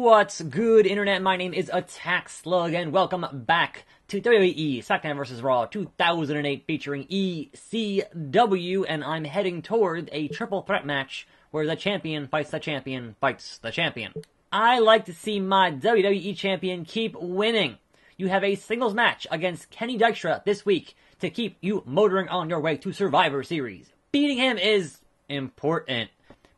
What's good, Internet? My name is Attack Slug, and welcome back to WWE SmackDown vs. Raw 2008 featuring ECW, and I'm heading toward a triple threat match where the champion fights the champion fights the champion. I like to see my WWE champion keep winning. You have a singles match against Kenny Dykstra this week to keep you motoring on your way to Survivor Series. Beating him is important,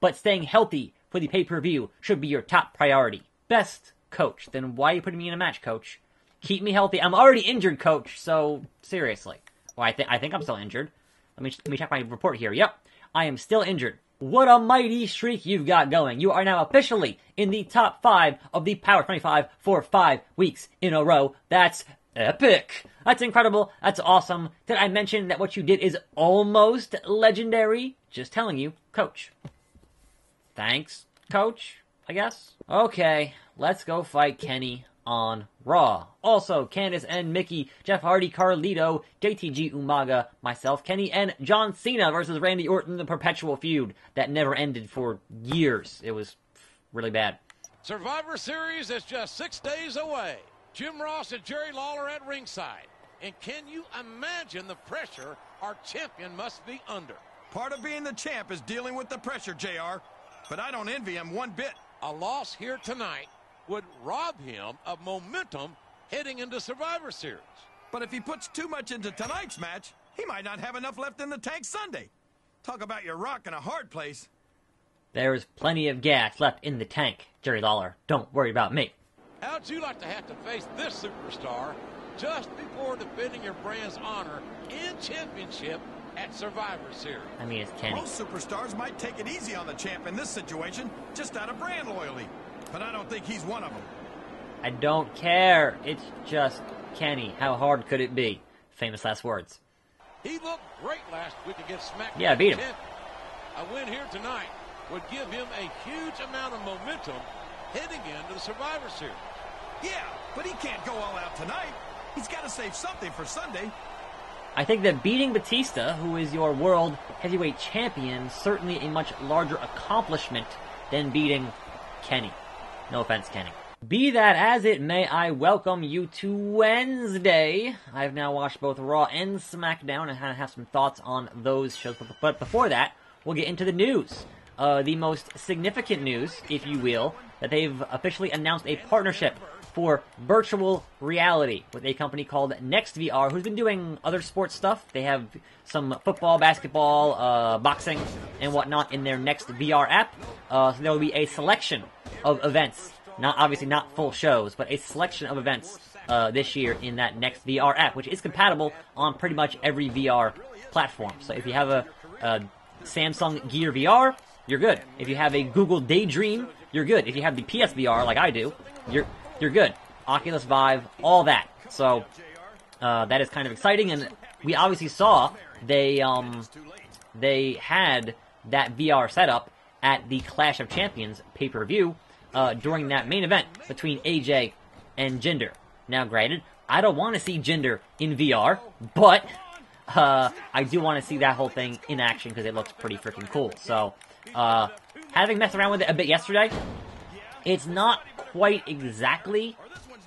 but staying healthy for the pay-per-view should be your top priority. Best coach. Then why are you putting me in a match, coach? Keep me healthy. I'm already injured, coach, so seriously. Well, I think I'm still injured. Let me check my report here. Yep, I am still injured. What a mighty streak you've got going. You are now officially in the top 5 of the Power 25 for 5 weeks in a row. That's epic. That's incredible. That's awesome. Did I mention that what you did is almost legendary? Just telling you, coach. Thanks, coach, I guess. Okay, let's go fight Kenny on Raw. Also, Candice and Mickey, Jeff Hardy, Carlito, JTG Umaga, myself, Kenny, and John Cena versus Randy Orton, the perpetual feud that never ended for years. It was really bad. Survivor Series is just 6 days away. Jim Ross and Jerry Lawler at ringside. And can you imagine the pressure our champion must be under? Part of being the champ is dealing with the pressure, JR. But I don't envy him one bit. A loss here tonight would rob him of momentum heading into Survivor Series. But if he puts too much into tonight's match, he might not have enough left in the tank Sunday. Talk about your rock in a hard place. There's plenty of gas left in the tank, Jerry Lawler. Don't worry about me. How'd you like to have to face this superstar just before defending your brand's honor and championship at Survivor Series? I mean, it's Kenny. Most superstars might take it easy on the champ in this situation, just out of brand loyalty. But I don't think he's one of them. I don't care. It's just Kenny. How hard could it be? Famous last words. He looked great last week against SmackDown. Yeah, beat him. A win here tonight would give him a huge amount of momentum heading into the Survivor Series. Yeah, but he can't go all out tonight. He's got to save something for Sunday. I think that beating Batista, who is your world heavyweight champion, is certainly a much larger accomplishment than beating Kenny. No offense, Kenny. Be that as it may, I welcome you to Wednesday. I've now watched both Raw and SmackDown and have some thoughts on those shows. But before that, we'll get into the news. The most significant news, if you will, that they've officially announced a partnership for virtual reality with a company called NextVR, who's been doing other sports stuff. They have some football, basketball, boxing, and whatnot in their NextVR app. So there will be a selection of events, obviously not full shows, but a selection of events this year in that NextVR app, which is compatible on pretty much every VR platform. So if you have a Samsung Gear VR, you're good. If you have a Google Daydream, you're good. If you have the PSVR, like I do, you're good. Oculus Vive, all that. So, that is kind of exciting, and we obviously saw they had that VR setup at the Clash of Champions pay-per-view, during that main event between AJ and Jinder. Now, granted, I don't want to see Jinder in VR, but, I do want to see that whole thing in action, because it looks pretty freaking cool. So, having messed around with it a bit yesterday, it's not quite exactly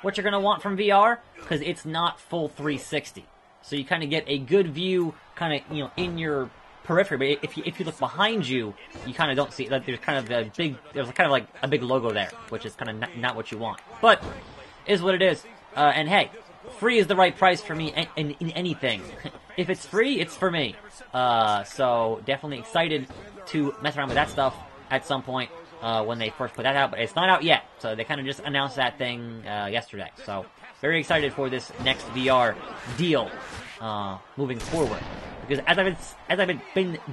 what you're going to want from VR, because it's not full 360. So you kind of get a good view, kind of, in your periphery, but if you look behind you, you kind of don't see, like, there's kind of like a big logo there, which is kind of not what you want. But, is what it is. And hey, free is the right price for me in anything. If it's free, it's for me. So definitely excited to mess around with that stuff at some point. When they first put that out, but it's not out yet. So they kind of just announced that thing yesterday. So very excited for this next VR deal moving forward. Because as I've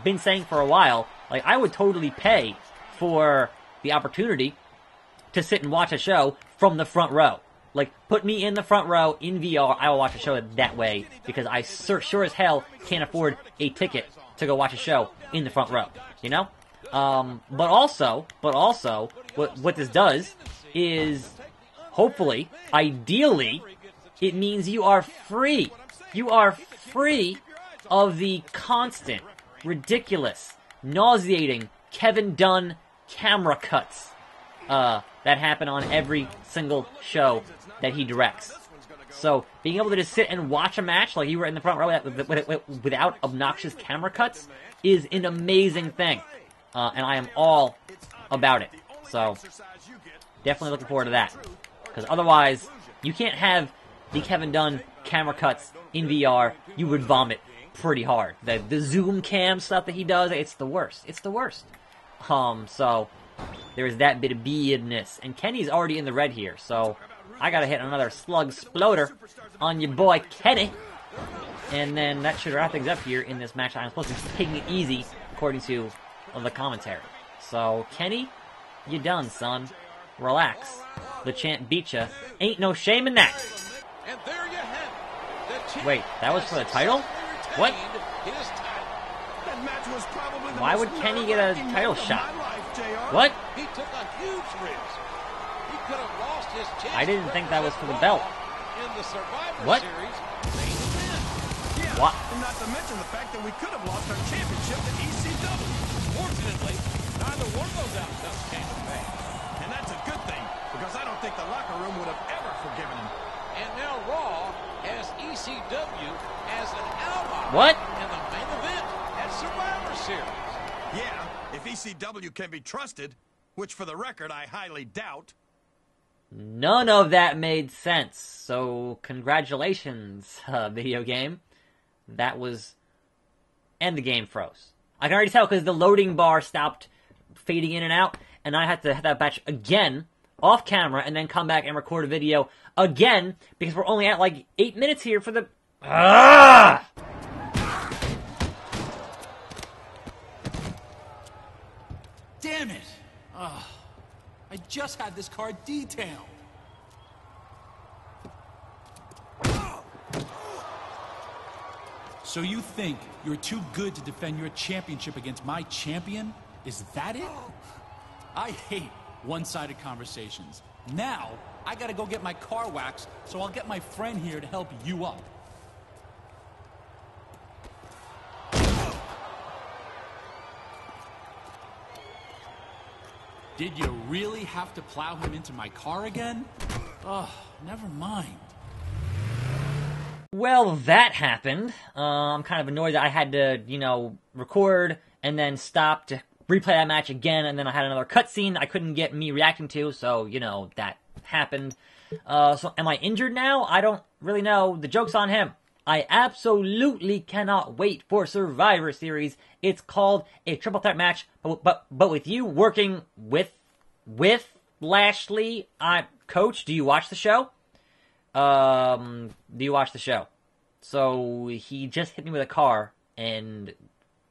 been saying for a while, like, I would totally pay for the opportunity to sit and watch a show from the front row. Like, put me in the front row in VR, I will watch a show that way, because I sure as hell can't afford a ticket to go watch a show in the front row. You know? But also, what this does is, hopefully, ideally, it means you are free. You are free of the constant, ridiculous, nauseating Kevin Dunn camera cuts. that happen on every single show that he directs. So, being able to just sit and watch a match like you were in the front row without obnoxious camera cuts is an amazing thing. And I am all about it. So, definitely looking forward to that. Because otherwise, you can't have the Kevin Dunn camera cuts in VR. You would vomit pretty hard. The zoom cam stuff that he does, it's the worst. It's the worst. So, there's that bit of beadness. And Kenny's already in the red here, so I gotta hit another slug sploder on your boy Kenny. And then that should wrap things up here in this match. I'm supposed to be taking it easy, according to the commentary. So, Kenny, you done, son. Relax. The champ beat ya. Ain't no shame in that. And there you have it. Wait, that was for the title? What? Why would Kenny get a title shot? What? He took a huge risk. He could have lost his chance. I didn't think that was for the belt. In the Survivor What? Series main event. Yeah, what? And not to mention the fact that we could have lost our championship to ECW. Fortunately, neither one of those outcomes came to pass. And that's a good thing, because I don't think the locker room would have ever forgiven him. And now Raw has ECW as an ally What? in the main event at Survivor Series. Yeah, if ECW can be trusted, which for the record I highly doubt. None of that made sense. So, congratulations, video game. That was... And the game froze. I can already tell because the loading bar stopped fading in and out, and I had to have that batch again, off camera, and then come back and record a video again, because we're only at like 8 minutes here for the... Ah! Damn it! Oh, I just had this car detailed. So you think you're too good to defend your championship against my champion? Is that it? I hate one-sided conversations. Now, I gotta go get my car waxed, so I'll get my friend here to help you up. Did you really have to plow him into my car again? Oh, never mind. Well, that happened. I'm kind of annoyed that I had to, record and then stop to replay that match again, and then I had another cutscene I couldn't get me reacting to, so, that happened. So am I injured now? I don't really know. The joke's on him. I absolutely cannot wait for Survivor Series. It's called a triple threat match, but with you working with Lashley. Coach, do you watch the show? Do you watch the show? So he just hit me with a car, and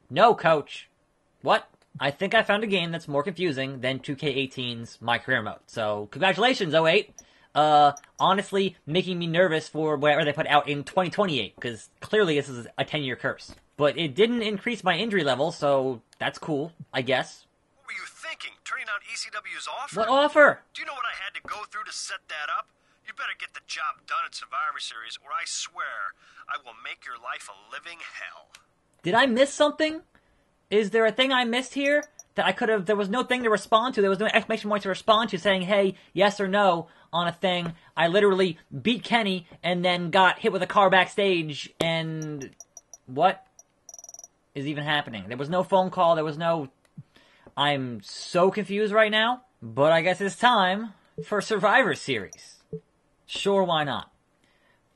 no, Coach. What? I think I found a game that's more confusing than 2K18's My Career Mode. So congratulations, 08. Honestly, making me nervous for whatever they put out in 2028, because clearly this is a 10-year curse. But it didn't increase my injury level, so that's cool, I guess. What were you thinking? Turning down ECW's offer? What offer? Do you know what I had to go through to set that up? You better get the job done at Survivor Series, or I swear I will make your life a living hell. Did I miss something? Is there a thing I missed here that I could have... There was no thing to respond to. There was no exclamation point to respond to saying, hey, yes or no on a thing. I literally beat Kenny and then got hit with a car backstage, and what is even happening? There was no phone call. There was no... I'm so confused right now, but I guess it's time for Survivor Series. Sure, why not?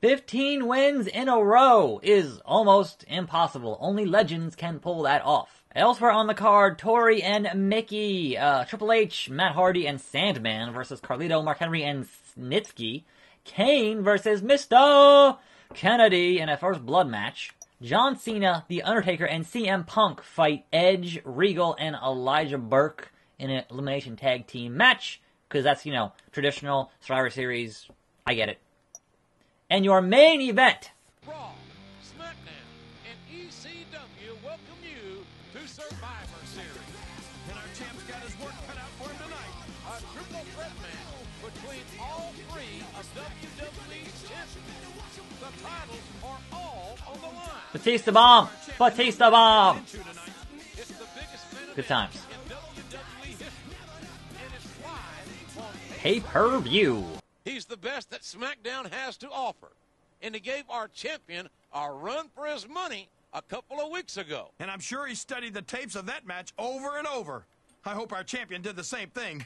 15 wins in a row is almost impossible. Only legends can pull that off. Elsewhere on the card, Tori and Mickey, Triple H, Matt Hardy, and Sandman versus Carlito, Mark Henry, and Snitsky. Kane versus Mr. Kennedy in a first blood match. John Cena, The Undertaker, and CM Punk fight Edge, Regal, and Elijah Burke in an elimination tag team match. Because that's, traditional Survivor Series. I get it. And your main event. Raw, SmackDown, and ECW welcome you to Survivor Series. And our champ's got his work cut out for him tonight. A triple threat match between all three of WWE's champions. The titles are all on the line. Batista Bomb. Batista Bomb. It's the biggest main Good event times. in WWE history. And it's live pay-per-view. He's the best that SmackDown has to offer. And he gave our champion a run for his money a couple of weeks ago. And I'm sure he studied the tapes of that match over and over. I hope our champion did the same thing.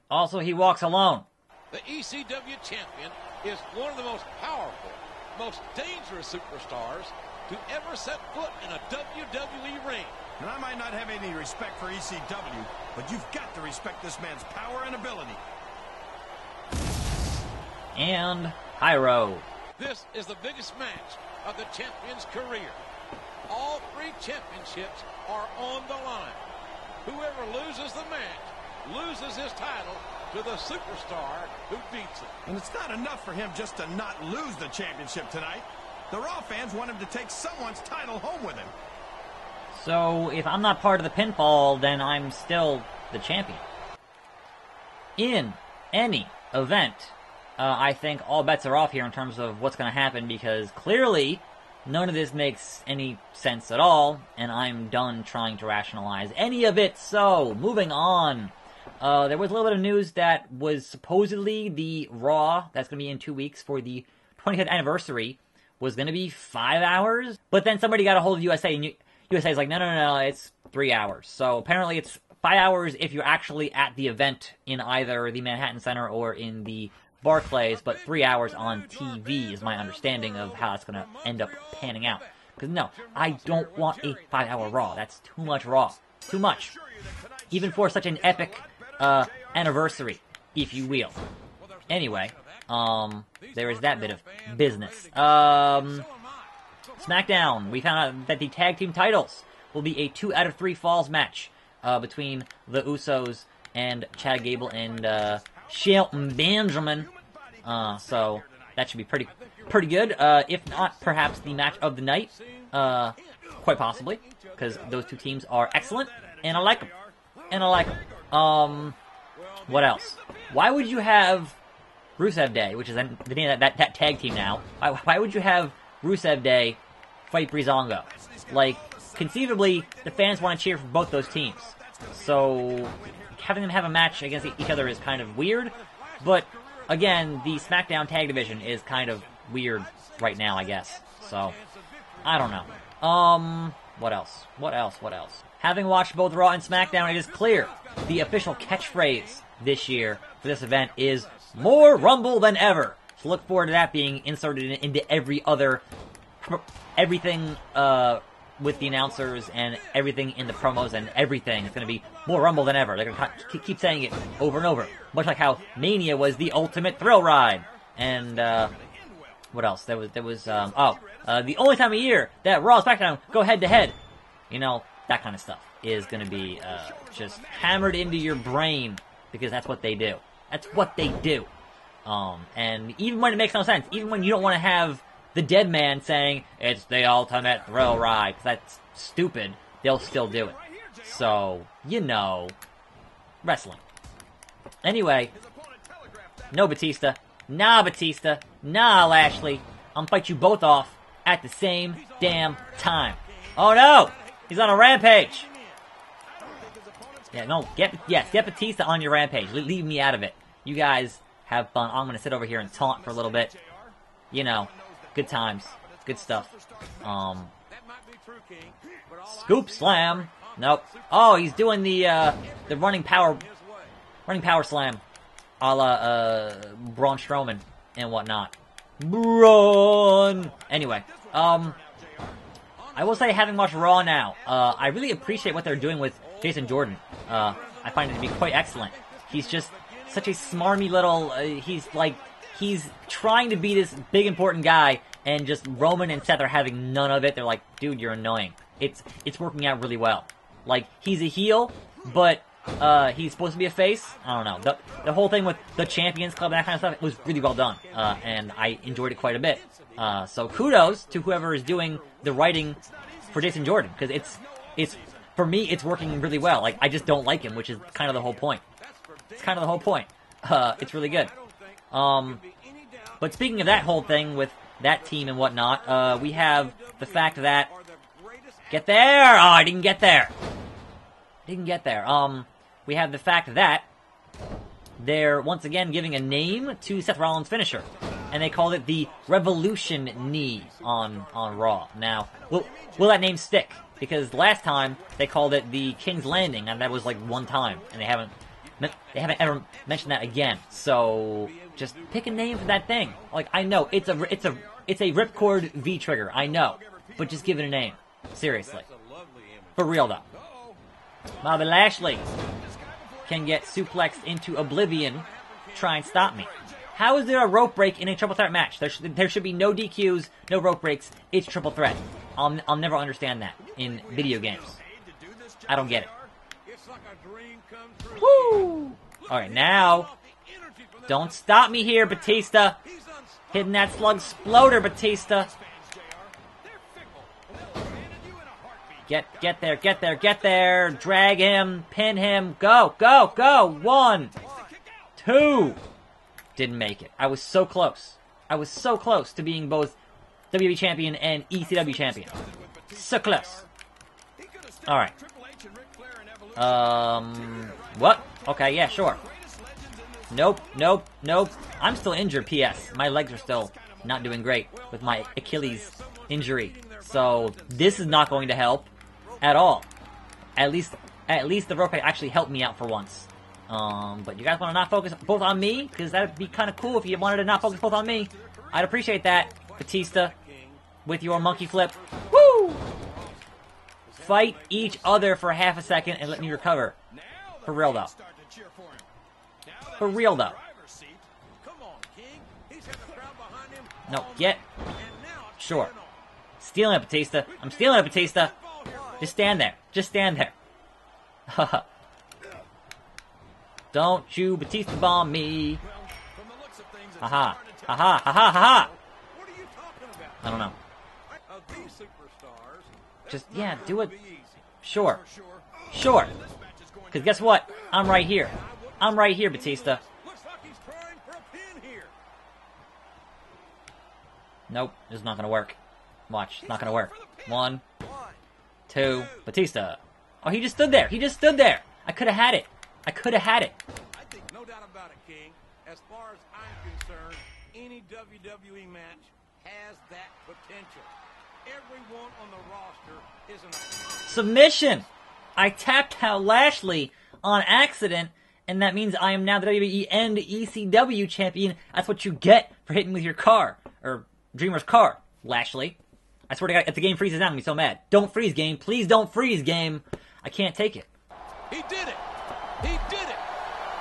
Also, he walks alone. The ECW champion is one of the most powerful, most dangerous superstars to ever set foot in a WWE ring. And I might not have any respect for ECW, but you've got to respect this man's power and ability. And Pyro. This is the biggest match of the champion's career. All 3 championships are on the line. Whoever loses the match loses his title to the superstar who beats him. And it's not enough for him just to not lose the championship tonight. The Raw fans want him to take someone's title home with him. So, if I'm not part of the pinfall, then I'm still the champion. In any event, I think all bets are off here in terms of what's going to happen, because clearly none of this makes any sense at all, and I'm done trying to rationalize any of it. So, moving on. There was a little bit of news that was supposedly the Raw that's going to be in 2 weeks for the 25th anniversary was going to be 5 hours, but then somebody got a hold of USA, and USA is like, no, it's 3 hours. So apparently it's 5 hours if you're actually at the event in either the Manhattan Center or in the Barclays, but 3 hours on TV is my understanding of how it's going to end up panning out. Because no, I don't want a 5-hour Raw. That's too much Raw. Too much. Even for such an epic anniversary, if you will. Anyway, there is that bit of business. SmackDown, we found out that the tag team titles will be a 2 out of 3 falls match between the Usos and Chad Gable and Shelton Benjamin. So that should be pretty good. If not, perhaps the match of the night. Quite possibly, because those 2 teams are excellent, and I like them. What else? Why would you have Rusev Day, which is the name of that tag team now? Why would you have Rusev Day fight Breezango? Like, conceivably, the fans want to cheer for both those teams. So, having them have a match against each other is kind of weird. But, again, the SmackDown tag division is kind of weird right now, I guess. So, I don't know. What else? Having watched both Raw and SmackDown, it is clear the official catchphrase this year for this event is more Rumble than ever. So look forward to that being inserted into everything with the announcers and everything in the promos and everything. It's going to be more Rumble than ever. They're going to keep saying it over and over. Much like how Mania was the ultimate thrill ride. And, what else? There was the only time of year that Raw and SmackDown go head to head. You know, that kind of stuff is going to be just hammered into your brain, because that's what they do. That's what they do. And even when it makes no sense, even when you don't want to have the dead man saying, it's the ultimate thrill ride, because that's stupid, they'll still do it. So, you know, wrestling. Anyway, no Batista. Nah, Batista. Nah, Lashley. I'm gonna fight you both off at the same damn time. Oh no! He's on a rampage! Yeah, no, get Batista on your rampage. Leave me out of it. You guys have fun. I'm gonna sit over here and taunt for a little bit. You know, good times. Good stuff. Scoop slam. Nope. Oh, he's doing the running power slam. A la, Braun Strowman and whatnot. Braun! Anyway, I will say, having watched Raw now, I really appreciate what they're doing with Jason Jordan. I find it to be quite excellent. He's just such a smarmy little, he's trying to be this big important guy, and just Roman and Seth are having none of it. They're like, dude, you're annoying. It's working out really well. Like, he's a heel, but he's supposed to be a face. I don't know. The whole thing with the Champions Club and that kind of stuff was really well done, and I enjoyed it quite a bit. So kudos to whoever is doing the writing for Jason Jordan, because it's for me, it's working really well. Like, I just don't like him, which is kind of the whole point. It's kind of the whole point. It's really good. But speaking of that whole thing with that team and whatnot, we have the fact that... Get there! Oh, I didn't get there. We have the fact that they're once again giving a name to Seth Rollins' finisher. And they called it the Revolution Knee on Raw. Now, will that name stick? Because last time they called it the King's Landing, and that was like one time, and they haven't ever mentioned that again. So just pick a name for that thing. Like, I know it's a Ripcord V trigger, I know, but just give it a name. Seriously, for real though. Bobby Lashley can get suplexed into oblivion. Try and stop me. How is there a rope break in a triple threat match? There should be no DQs, no rope breaks. It's triple threat. I'll never understand that in video games. I don't get it. Woo! Alright, now, don't stop me here, Batista. Hitting that slug sploder, Batista. Get there. Drag him, pin him. Go. 1, 2. Didn't make it. I was so close. I was so close to being both WWE Champion and ECW Champion. So close. Alright. What? Okay, yeah, sure. Nope. I'm still injured, P.S. My legs are still not doing great with my Achilles injury. So, this is not going to help at all. At least the rope actually helped me out for once. But you guys want to not focus both on me? Because that would be kind of cool if you wanted to not focus both on me. I'd appreciate that, Batista, with your monkey flip. Woo! Fight each other for half a second and let me recover. For real, though. For real, though. No, get. Sure. Stealing it, Batista. I'm stealing it, Batista. Just stand there. Just stand there. Haha. Don't you Batista bomb me. Haha. Haha. Haha. Haha. I don't know. Just, yeah, do it. Sure. Sure. Because guess what? I'm right here. I'm right here, Batista. Nope. This is not going to work. Watch. It's not going to work. 1, 2. Batista. Oh, he just stood there. He just stood there. I could have had it. I could have had it. I think no doubt about it, King. As far as I'm concerned, any WWE match has that potential. Everyone on the roster is an submission. I tapped out Lashley on accident, and that means I am now the WWE and ECW champion. That's what you get for hitting with your car, or Dreamer's car, Lashley. I swear to God, if the game freezes down, I'm gonna be so mad. Don't freeze, game. Please don't freeze, game. I can't take it. He did it. He did it.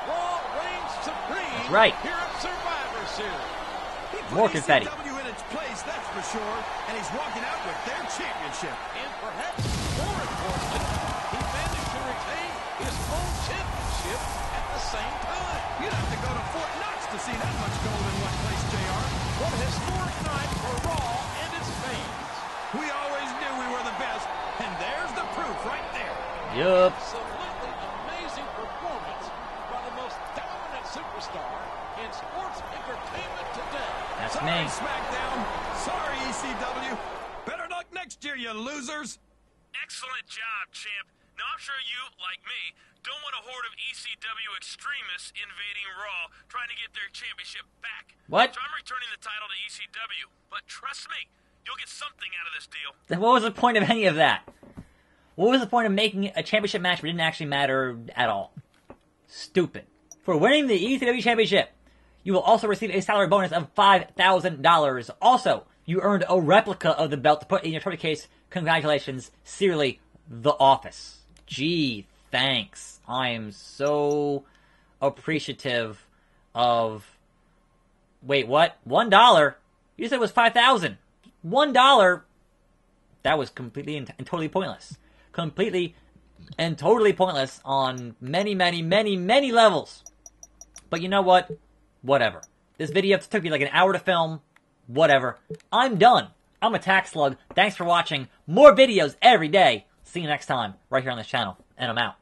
Raw reigns supreme. That's right. Here at Survivor Series. More confetti. ECW in its place, that's for sure. And he's walking out with their championship. And perhaps more importantly, he managed to retain his own championship at the same time. You'd have to go to Fort Knox to see that much gold in one place, JR. What a historic night for Raw and its fans. We always knew we were the best, and there's the proof right there. Yup. Absolutely amazing performance by the most dominant superstar in sports entertainment today. That's Sorry, me. Smackdown. Sorry, ECW. Better luck next year, you losers. Excellent job, champ. Now, I'm sure you, like me, don't want a horde of ECW extremists invading Raw, trying to get their championship back. What? So I'm returning the title to ECW. But trust me, you'll get something out of this deal. Then what was the point of any of that? What was the point of making a championship match that didn't actually matter at all? Stupid. For winning the ECW championship, you will also receive a salary bonus of $5,000. Also, you earned a replica of the belt to put in your trophy case. Congratulations. Sincerely, The Office. Gee, thanks. I am so appreciative of... Wait, what? $1? You said it was $5,000. $1? That was completely and totally pointless. Completely and totally pointless on many, many, many, many levels. But you know what? Whatever. This video took me like an hour to film. Whatever. I'm done. I'm a tax slug. Thanks for watching. More videos every day. See you next time right here on this channel. And I'm out.